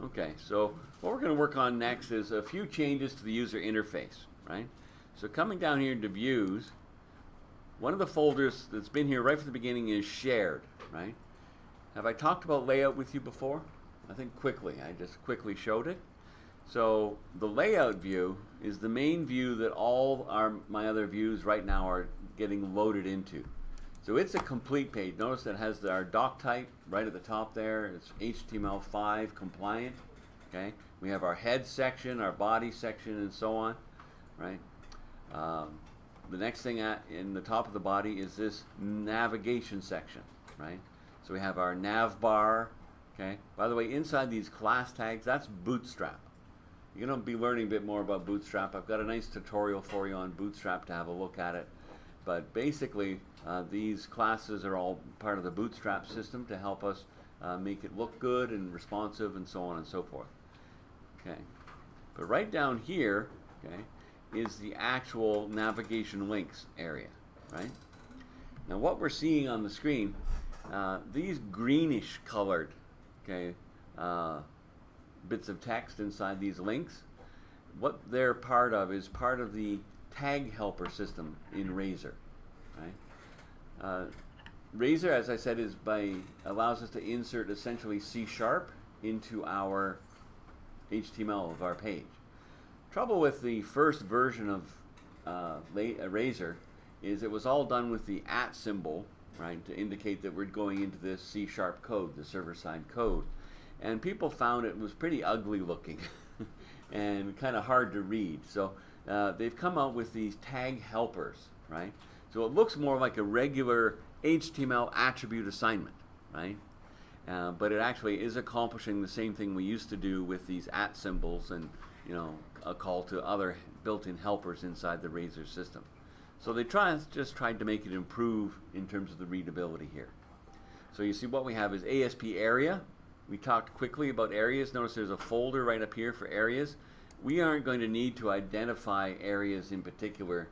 Okay, so what we're going to work on next is a few changes to the user interface, right? So coming down here to views, one of the folders that's been here right from the beginning is shared, right? Have I talked about layout with you before? I think quickly. I just quickly showed it. So the layout view is the main view that all my other views right now are getting loaded into. So it's a complete page. Notice it has our doc type right at the top there. It's HTML5 compliant. Okay, we have our head section, our body section, and so on. Right. The next thing in the top of the body is this navigation section. Right. So we have our nav bar. Okay. By the way, inside these class tags, that's Bootstrap. You're going to be learning a bit more about Bootstrap. I've got a nice tutorial for you on Bootstrap to have a look at it. But basically, these classes are all part of the Bootstrap system to help us make it look good and responsive and so on and so forth. Okay. But right down here, okay, is the actual navigation links area, right? Now what we're seeing on the screen, these greenish colored, okay, bits of text inside these links, what they're part of is part of the tag helper system in Razor, right? Razor, as I said, allows us to insert essentially C# into our HTML of our page. Trouble with the first version of Razor is it was all done with the @ symbol, right, to indicate that we're going into this C# code, the server-side code, and people found it was pretty ugly looking and kind of hard to read. So they've come out with these tag helpers, right? So it looks more like a regular HTML attribute assignment, right? But it actually is accomplishing the same thing we used to do with these @ symbols and, you know, a call to other built-in helpers inside the Razor system. So they just tried to make it improve in terms of the readability here. So you see what we have is ASP area. We talked quickly about areas. Notice there's a folder right up here for areas. We aren't going to need to identify areas in particular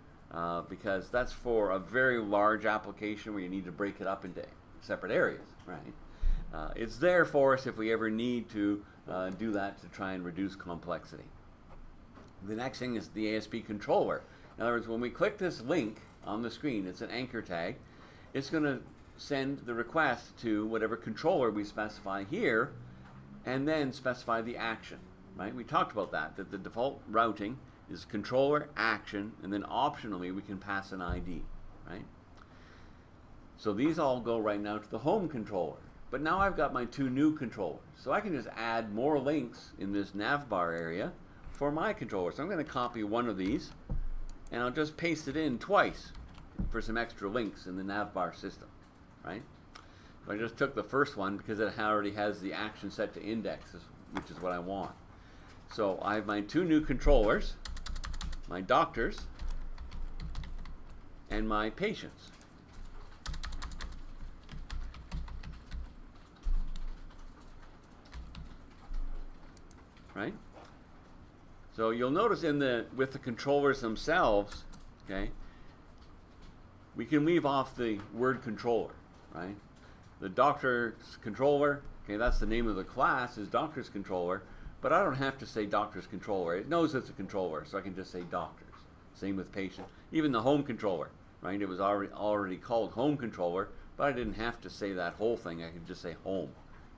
because that's for a very large application where you need to break it up into separate areas, right? It's there for us if we ever need to do that to try and reduce complexity. The next thing is the ASP controller. In other words, when we click this link on the screen, it's an anchor tag. It's going to send the request to whatever controller we specify here and then specify the action, right? We talked about that the default routing is controller, action, and then optionally we can pass an ID, right? So these all go right now to the home controller. But now I've got my two new controllers. So I can just add more links in this navbar area for my controller. So I'm going to copy one of these and I'll just paste it in twice for some extra links in the navbar system, right? So I just took the first one because it already has the action set to indexes, which is what I want. So I have my two new controllers, my doctors and my patients. Right? So you'll notice with the controllers themselves, okay, we can leave off the word controller, right? The doctor's controller, okay, that's the name of the class, is doctor's controller, but I don't have to say doctor's controller. It knows it's a controller, so I can just say doctors. Same with patient. Even the home controller, right? It was already called home controller, but I didn't have to say that whole thing. I could just say home,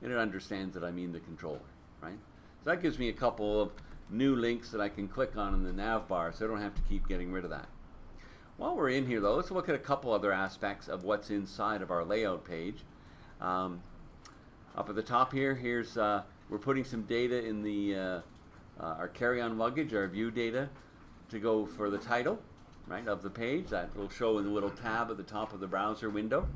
and it understands that I mean the controller, right? So that gives me a couple of new links that I can click on in the nav bar, so I don't have to keep getting rid of that. While we're in here though, let's look at a couple other aspects of what's inside of our layout page. Up at the top here, we're putting some data in the our carry-on luggage, our view data, to go for the title, right, of the page. That will show in the little tab at the top of the browser window.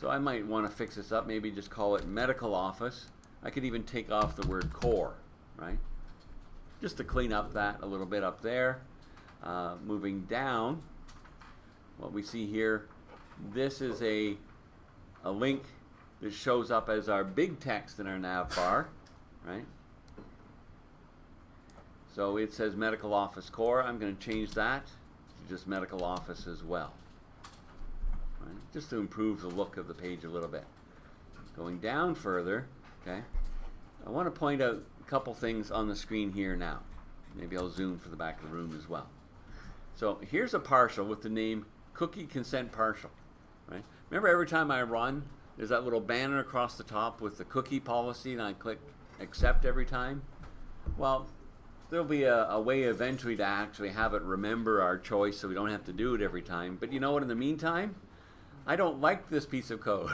So I might want to fix this up, maybe just call it medical office. I could even take off the word core, right? Just to clean up that a little bit up there. Moving down, what we see here, this is a link that shows up as our big text in our nav bar, right? So it says medical office core. I'm going to change that to just medical office as well, right? Just to improve the look of the page a little bit. Going down further, okay, I want to point out a couple things on the screen here now. Maybe I'll zoom for the back of the room as well. So here's a partial with the name cookie consent partial. Right? Remember, every time I run, there's that little banner across the top with the cookie policy, and I click accept every time. Well, there'll be a way eventually to actually have it remember our choice so we don't have to do it every time. But you know what, in the meantime, I don't like this piece of code.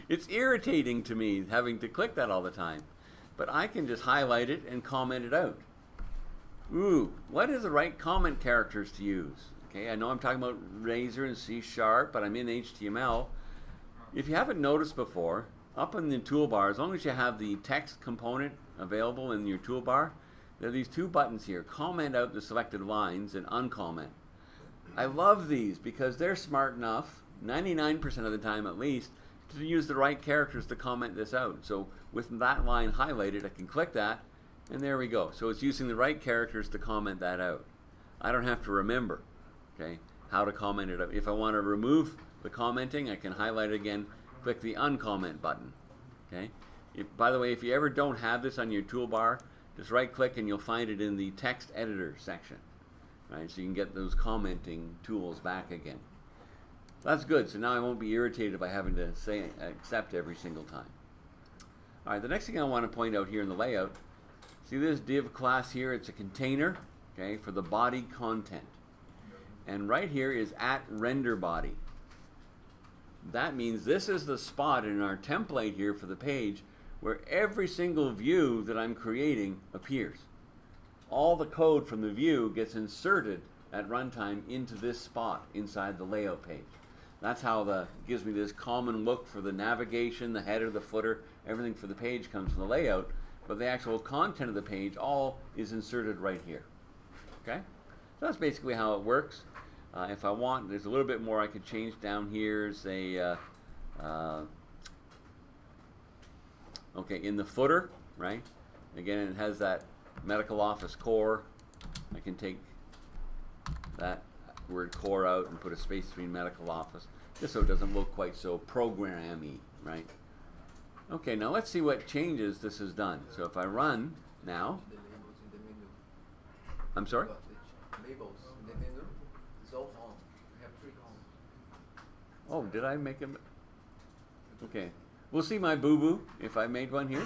It's irritating to me having to click that all the time. But I can just highlight it and comment it out. Ooh, what is the right comment characters to use? Okay, I know I'm talking about Razor and C#, but I'm in HTML. If you haven't noticed before, up in the toolbar, as long as you have the text component available in your toolbar, there are these two buttons here, comment out the selected lines and uncomment. I love these because they're smart enough, 99% of the time at least, to use the right characters to comment this out. So with that line highlighted, I can click that, and there we go. So it's using the right characters to comment that out. I don't have to remember, okay, how to comment it out. If I want to remove the commenting, I can highlight it again, click the uncomment button. Okay. By the way, if you ever don't have this on your toolbar, just right click and you'll find it in the text editor section. Right, so you can get those commenting tools back again. That's good. So now I won't be irritated by having to say accept every single time. All right, the next thing I want to point out here in the layout, see this div class here, it's a container, okay, for the body content. And right here is @renderBody. That means this is the spot in our template here for the page where every single view that I'm creating appears. All the code from the view gets inserted at runtime into this spot inside the layout page. That's how gives me this common look for the navigation, the header, the footer, everything for the page comes from the layout, but the actual content of the page all is inserted right here. Okay? So that's basically how it works. If I want, there's a little bit more I could change down here. Say, okay, in the footer, right? Again, it has that medical office core. I can take that word core out and put a space between medical office, just so it doesn't look quite so program-y, right? Okay, now let's see what changes this has done. So if I run now, I'm sorry? Labels in the menu is all on. We have 3 columns. Oh, did I make them? Okay. We'll see my boo-boo if I made one here.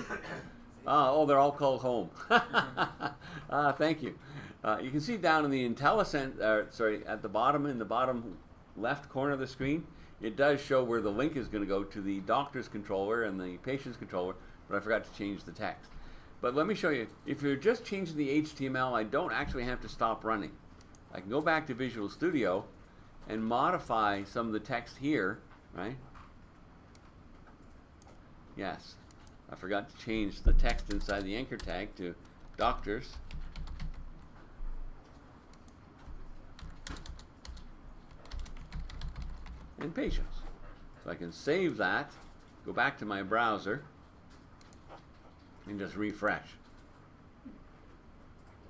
Oh, they're all called home. Thank you. You can see down in the IntelliSense, sorry, at the bottom, in the bottom left corner of the screen, it does show where the link is going to go to the doctor's controller and the patient's controller, but I forgot to change the text. But let me show you, if you're just changing the HTML, I don't actually have to stop running. I can go back to Visual Studio and modify some of the text here, right? Yes, I forgot to change the text inside the anchor tag to doctors. And patients. So I can save that, go back to my browser, and just refresh.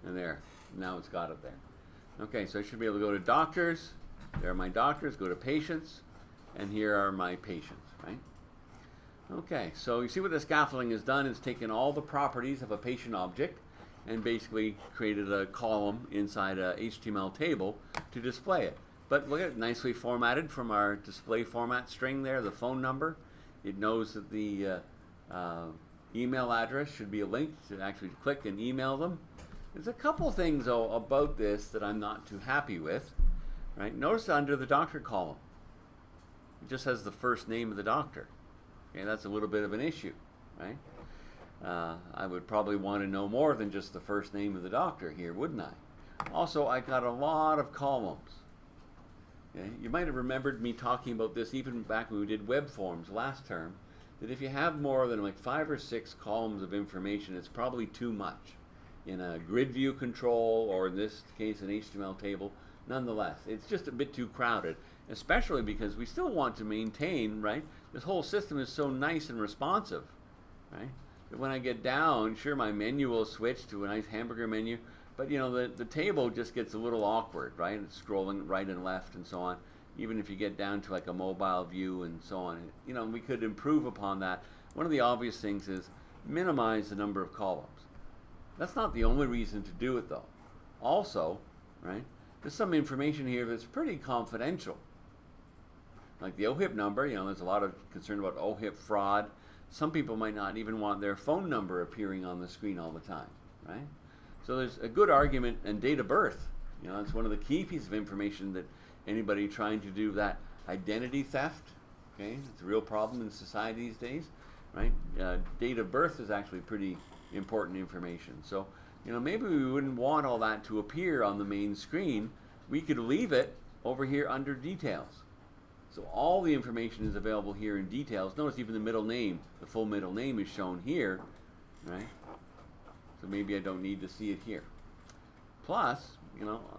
And there, now it's got it there. Okay, so I should be able to go to doctors, there are my doctors, go to patients, and here are my patients, right? Okay, so you see what the scaffolding has done is taken all the properties of a patient object and basically created a column inside a HTML table to display it. But look at it, nicely formatted from our display format string there, the phone number. It knows that the email address should be a link to actually click and email them. There's a couple things though about this that I'm not too happy with. Right? Notice under the doctor column, it just has the first name of the doctor. Okay, that's a little bit of an issue, right? I would probably want to know more than just the first name of the doctor here, wouldn't I? Also, I got a lot of columns. Okay? You might have remembered me talking about this even back when we did web forms last term, that if you have more than like 5 or 6 columns of information, it's probably too much. In a grid view control, or in this case an HTML table, nonetheless, it's just a bit too crowded, especially because we still want to maintain, right? This whole system is so nice and responsive, right? That when I get down, sure, my menu will switch to a nice hamburger menu, but you know, the table just gets a little awkward, right? It's scrolling right and left and so on. Even if you get down to like a mobile view and so on, you know, we could improve upon that. One of the obvious things is minimize the number of columns. That's not the only reason to do it though. Also, right, there's some information here that's pretty confidential. Like the OHIP number, there's a lot of concern about OHIP fraud. Some people might not even want their phone number appearing on the screen all the time, right? So there's a good argument, and date of birth. It's one of the key pieces of information that anybody trying to do that identity theft, okay, it's a real problem in society these days, right? Date of birth is actually pretty important information. So, maybe we wouldn't want all that to appear on the main screen. We could leave it over here under details. So all the information is available here in details. Notice even the middle name, the full middle name is shown here, right? So maybe I don't need to see it here. Plus,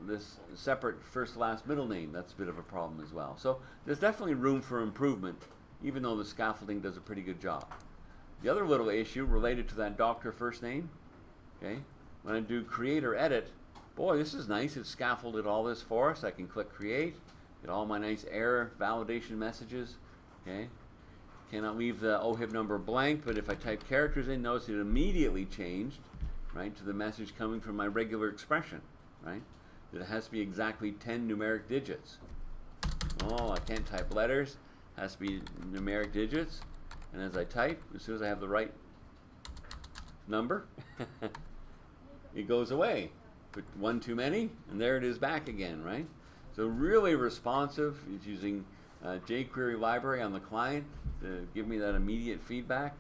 this separate first, last, middle name, that's a bit of a problem as well. So there's definitely room for improvement, even though the scaffolding does a pretty good job. The other little issue related to that doctor first name, okay, when I do create or edit, boy, this is nice. It's scaffolded all this for us. I can click create, get all my nice error validation messages, okay. Cannot leave the OHIP number blank, but if I type characters in, notice it immediately changed, right, to the message coming from my regular expression, right, that it has to be exactly 10 numeric digits. Oh, I can't type letters, it has to be numeric digits, and as I type, as soon as I have the right number, it goes away. Put one too many, and there it is back again, right? So really responsive. It's using jQuery library on the client to give me that immediate feedback,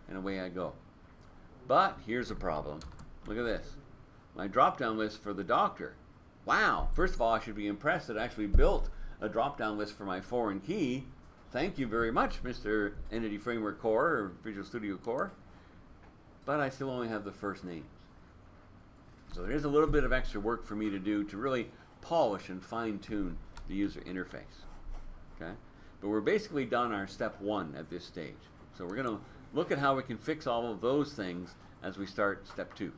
and away I go. But here's a problem. Look at this. My drop-down list for the doctor. Wow, first of all, I should be impressed that I actually built a drop-down list for my foreign key. Thank you very much, Mr. Entity Framework Core or Visual Studio Core. But I still only have the first names. So there's a little bit of extra work for me to do to really polish and fine-tune the user interface. Okay? But we're basically done our step one at this stage. So we're going to look at how we can fix all of those things as we start step two.